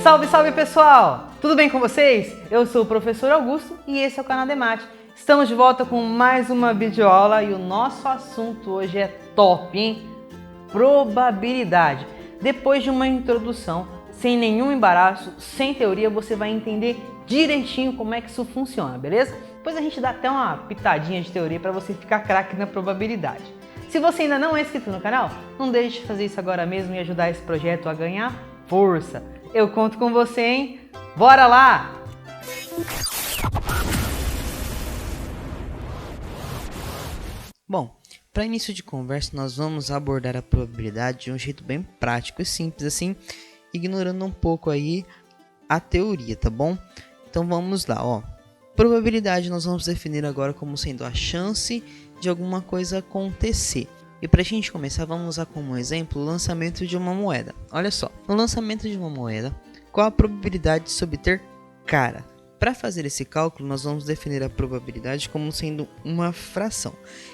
Salve, salve pessoal! Tudo bem com vocês? Eu sou o professor Augusto e esse é o canal Demate. Estamos de volta com mais uma videoaula e o nosso assunto hoje é top, hein? Probabilidade. Depois de uma introdução, sem nenhum embaraço, sem teoria, você vai entender direitinho como é que isso funciona, beleza? Depois a gente dá até uma pitadinha de teoria para você ficar craque na probabilidade. Se você ainda não é inscrito no canal, não deixe de fazer isso agora mesmo e ajudar esse projeto a ganhar força. Eu conto com você, hein? Bora lá! Bom, para início de conversa, nós vamos abordar a probabilidade de um jeito bem prático e simples assim, ignorando um pouco aí a teoria, tá bom? Então vamos lá, ó. Probabilidade nós vamos definir agora como sendo a chance de alguma coisa acontecer. E para a gente começar, vamos usar como exemplo o lançamento de uma moeda. Olha só, no lançamento de uma moeda, qual a probabilidade de se obter cara? Para fazer esse cálculo, nós vamos definir a probabilidade como sendo uma fração,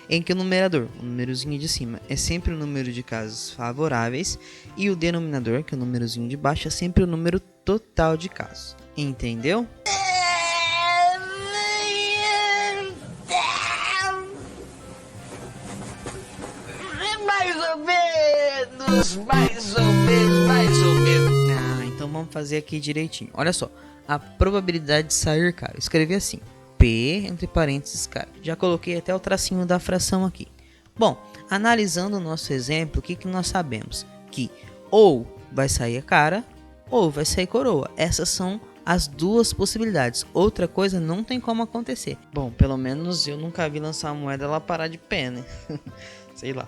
em que o numerador, o númerozinho de cima, é sempre o número de casos favoráveis e o denominador, que é o númerozinho de baixo, é sempre o número total de casos. Entendeu? Mais ou menos. Ah, então vamos fazer aqui direitinho. Olha só, a probabilidade de sair cara. Eu escrevi assim, P entre parênteses cara. Já coloquei até o tracinho da fração aqui. Bom, analisando o nosso exemplo, o que nós sabemos? Que ou vai sair a cara ou vai sair coroa. Essas são as duas possibilidades. Outra coisa não tem como acontecer. Bom, pelo menos eu nunca vi lançar uma moeda ela parar de pé, né? Sei lá.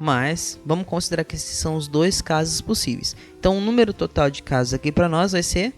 Mas vamos considerar que esses são os dois casos possíveis. Então o número total de casos aqui para nós vai ser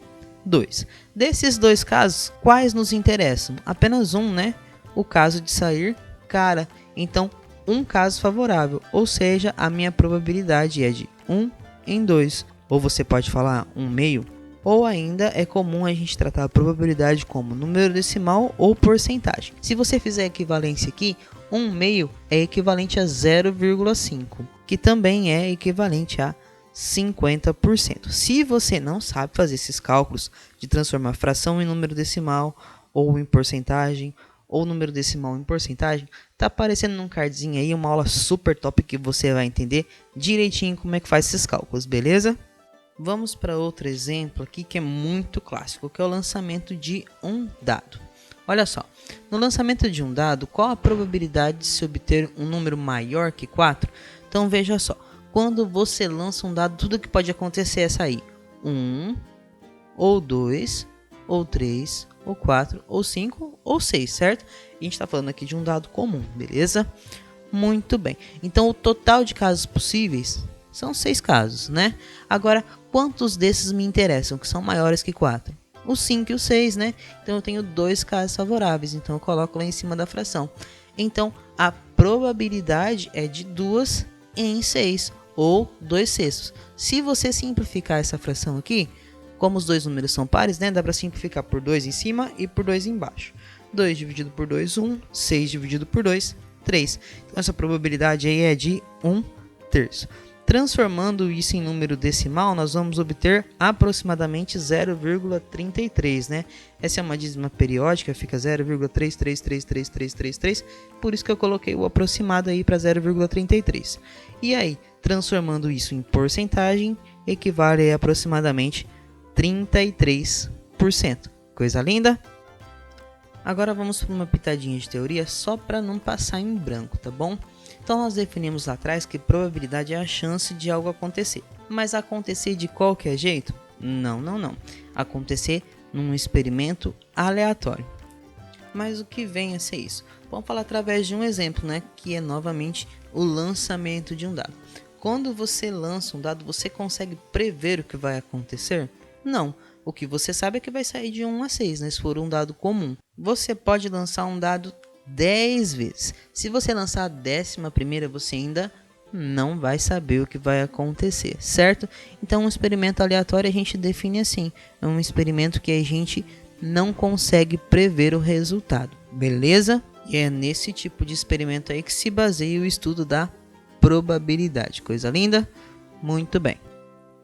2. Desses dois casos, quais nos interessam? Apenas um, né? O caso de sair cara. Então um caso favorável, ou seja, a minha probabilidade é de 1 em 2. Ou você pode falar 1/2. Ou ainda é comum a gente tratar a probabilidade como número decimal ou porcentagem. Se você fizer a equivalência aqui, 1/2 é equivalente a 0,5, que também é equivalente a 50%. Se você não sabe fazer esses cálculos de transformar fração em número decimal, ou em porcentagem, ou número decimal em porcentagem, tá aparecendo num cardzinho aí uma aula super top que você vai entender direitinho como é que faz esses cálculos, beleza? Vamos para outro exemplo aqui que é muito clássico, que é o lançamento de um dado. Olha só, no lançamento de um dado, qual a probabilidade de se obter um número maior que 4? Então veja só, quando você lança um dado, tudo que pode acontecer é sair 1, ou 2, ou 3, ou 4, ou 5, ou 6, certo? A gente está falando aqui de um dado comum, beleza? Muito bem, então o total de casos possíveis são 6 casos, né? Agora, quantos desses me interessam, que são maiores que 4? O 5 e o 6, né? Então eu tenho 2 casos favoráveis, então eu coloco lá em cima da fração. Então a probabilidade é de 2 em 6, ou 2/6. Se você simplificar essa fração aqui, como os dois números são pares, né? Dá para simplificar por 2 em cima e por 2 embaixo. 2 dividido por 2, 1. 6 dividido por 2, 3. Então essa probabilidade aí é de 1/3. Transformando isso em número decimal, nós vamos obter aproximadamente 0,33, né? Essa é uma dízima periódica, fica 0,333333, por isso que eu coloquei o aproximado aí para 0,33. E aí, transformando isso em porcentagem, equivale a aproximadamente 33%. Coisa linda? Agora vamos para uma pitadinha de teoria só para não passar em branco, tá bom? Então nós definimos lá atrás que probabilidade é a chance de algo acontecer. Mas acontecer de qualquer jeito? Não. Acontecer num experimento aleatório. Mas o que vem a ser isso? Vamos falar através de um exemplo, né? Que é novamente o lançamento de um dado. Quando você lança um dado, você consegue prever o que vai acontecer? Não. O que você sabe é que vai sair de 1 a 6, né? Se for um dado comum. Você pode lançar um dado 10 vezes. Se você lançar a 11ª, você ainda não vai saber o que vai acontecer, certo? Então um experimento aleatório a gente define assim, é um experimento que a gente não consegue prever o resultado, beleza? E é nesse tipo de experimento aí que se baseia o estudo da probabilidade. Coisa linda? Muito bem.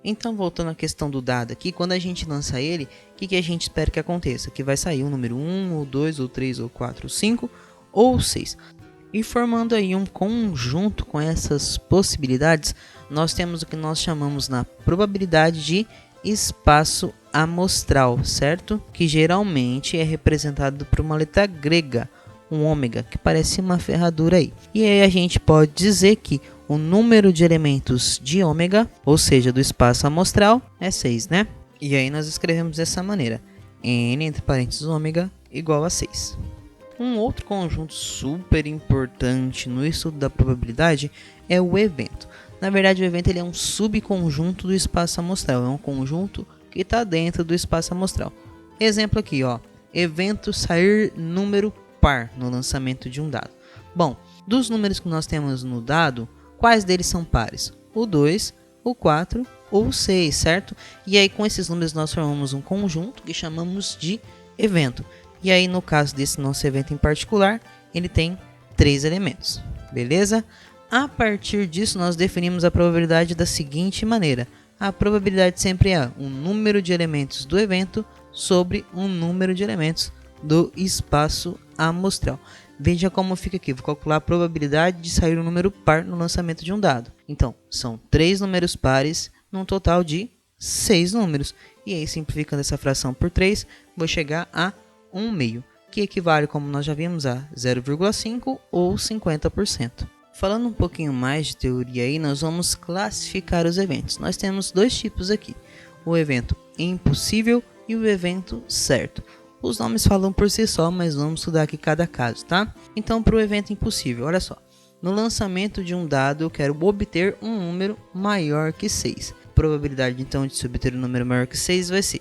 Então, voltando à questão do dado aqui, quando a gente lança ele, o que a gente espera que aconteça? Que vai sair o número 1, ou 2, ou 3, ou 4, ou 5, ou 6. E formando aí um conjunto com essas possibilidades, nós temos o que nós chamamos na probabilidade de espaço amostral, certo? Que geralmente é representado por uma letra grega, um ômega, que parece uma ferradura aí. E aí a gente pode dizer que o número de elementos de ômega, ou seja, do espaço amostral, é 6, né? E aí nós escrevemos dessa maneira: n entre parênteses ômega igual a 6. Um outro conjunto super importante no estudo da probabilidade é o evento. Na verdade, o evento ele é um subconjunto do espaço amostral, é um conjunto que está dentro do espaço amostral. Exemplo aqui, ó, evento sair número par no lançamento de um dado. Bom, dos números que nós temos no dado, quais deles são pares? O 2, o 4 ou o 6, certo? E aí com esses números nós formamos um conjunto que chamamos de evento. E aí no caso desse nosso evento em particular, ele tem 3 elementos, beleza? A partir disso nós definimos a probabilidade da seguinte maneira: a probabilidade sempre é um número de elementos do evento sobre um número de elementos do espaço amostral. Veja como fica aqui, vou calcular a probabilidade de sair um número par no lançamento de um dado. Então, são 3 números pares num total de 6 números. E aí, simplificando essa fração por 3, vou chegar a 1 meio, que equivale, como nós já vimos, a 0,5 ou 50%. Falando um pouquinho mais de teoria aí, nós vamos classificar os eventos. Nós temos 2 tipos aqui: o evento impossível e o evento certo. Os nomes falam por si só, mas vamos estudar aqui cada caso, tá? Então, para o evento impossível, olha só. No lançamento de um dado, eu quero obter um número maior que 6. A probabilidade, então, de se obter um número maior que 6 vai ser,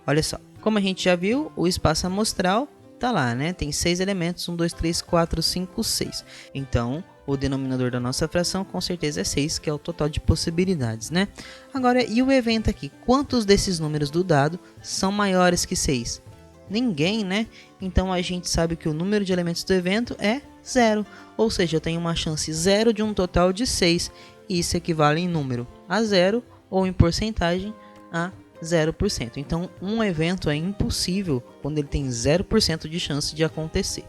olha só, como a gente já viu, o espaço amostral tá lá, né? Tem 6 elementos, 1, 2, 3, 4, 5, 6. Então, o denominador da nossa fração com certeza é 6, que é o total de possibilidades, né? Agora, e o evento aqui? Quantos desses números do dado são maiores que 6? Ninguém, né? Então a gente sabe que o número de elementos do evento é 0. Ou seja, eu tenho uma chance 0 de um total de 6. E isso equivale em número a 0 ou em porcentagem a 0%. Então um evento é impossível quando ele tem 0% de chance de acontecer.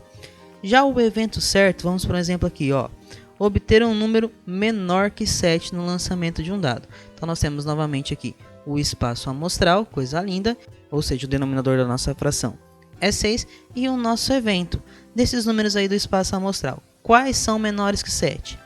Já o evento certo, vamos por um exemplo aqui, ó. Obter um número menor que 7 no lançamento de um dado. Então nós temos novamente aqui o espaço amostral, coisa linda, ou seja, o denominador da nossa fração é 6, e o nosso evento. Desses números aí do espaço amostral, quais são menores que 7?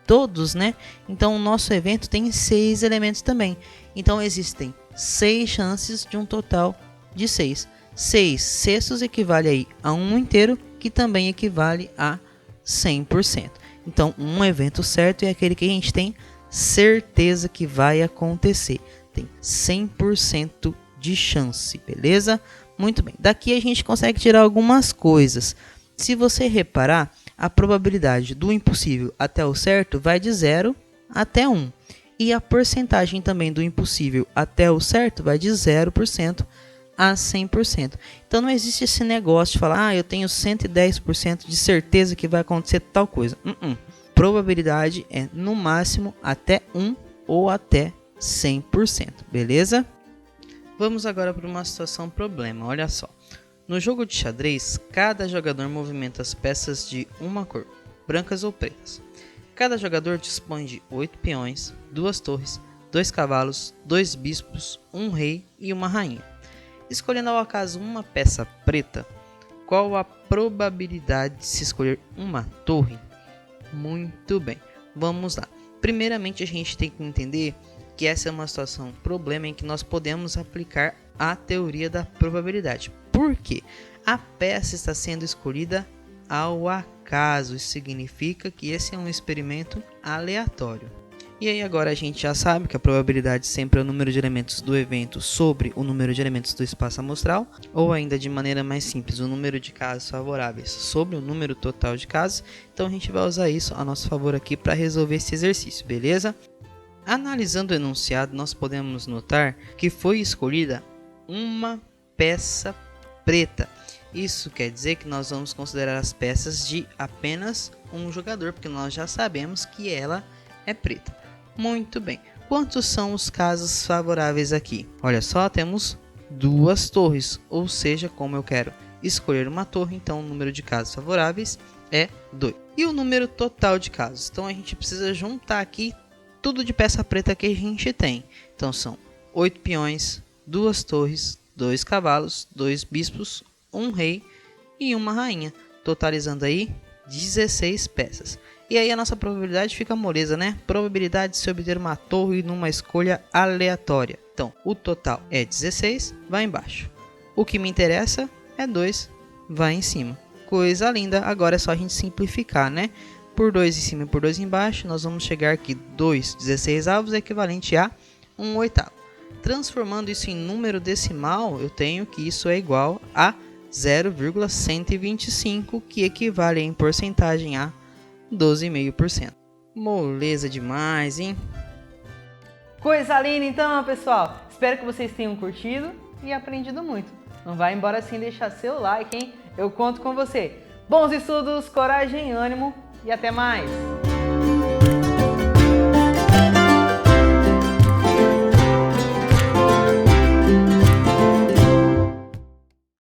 Todos, né? Então o nosso evento tem 6 elementos também. Então existem 6 chances de um total de 6. 6 sextos equivale aí a 1 inteiro, que também equivale a 100%. Então um evento certo é aquele que a gente tem certeza que vai acontecer. Tem 100% de chance, beleza? Muito bem, daqui a gente consegue tirar algumas coisas. Se você reparar, a probabilidade do impossível até o certo vai de 0 até 1. E a porcentagem também do impossível até o certo vai de 0% a 100%. Então não existe esse negócio de falar, eu tenho 110% de certeza que vai acontecer tal coisa. Probabilidade é no máximo até 1 ou até 100%, beleza? Vamos agora para uma situação problema, olha só. No jogo de xadrez, cada jogador movimenta as peças de uma cor, brancas ou pretas. Cada jogador dispõe de 8 peões, 2 torres, 2 cavalos, 2 bispos, 1 rei e uma rainha. Escolhendo ao acaso uma peça preta, qual a probabilidade de se escolher uma torre? Muito bem, vamos lá. Primeiramente a gente tem que entender que essa é uma situação problema em que nós podemos aplicar a teoria da probabilidade. Por quê? A peça está sendo escolhida ao acaso. Isso significa que esse é um experimento aleatório. E aí agora a gente já sabe que a probabilidade sempre é o número de elementos do evento sobre o número de elementos do espaço amostral, ou ainda de maneira mais simples, o número de casos favoráveis sobre o número total de casos. Então a gente vai usar isso a nosso favor aqui para resolver esse exercício, beleza? Analisando o enunciado, nós podemos notar que foi escolhida uma peça preta. Isso quer dizer que nós vamos considerar as peças de apenas um jogador, porque nós já sabemos que ela é preta. Muito bem, quantos são os casos favoráveis aqui? Olha só, temos 2 torres, ou seja, como eu quero escolher uma torre, então o número de casos favoráveis é 2. E o número total de casos? Então a gente precisa juntar aqui tudo de peça preta que a gente tem. Então são 8 peões, 2 torres, 2 cavalos, 2 bispos, 1 rei e 1 rainha, totalizando aí 16 peças. E aí a nossa probabilidade fica moleza, né? Probabilidade de se obter uma torre numa escolha aleatória. Então, o total é 16, vai embaixo. O que me interessa é 2, vai em cima. Coisa linda, agora é só a gente simplificar, né? Por 2 em cima e por 2 embaixo, nós vamos chegar aqui 2 16avos é equivalente a 1 oitavo. Transformando isso em número decimal, eu tenho que isso é igual a 0,125, que equivale em porcentagem a 12,5%. Moleza demais, hein? Coisa linda então, pessoal! Espero que vocês tenham curtido e aprendido muito. Não vai embora sem deixar seu like, hein? Eu conto com você. Bons estudos, coragem, ânimo e até mais!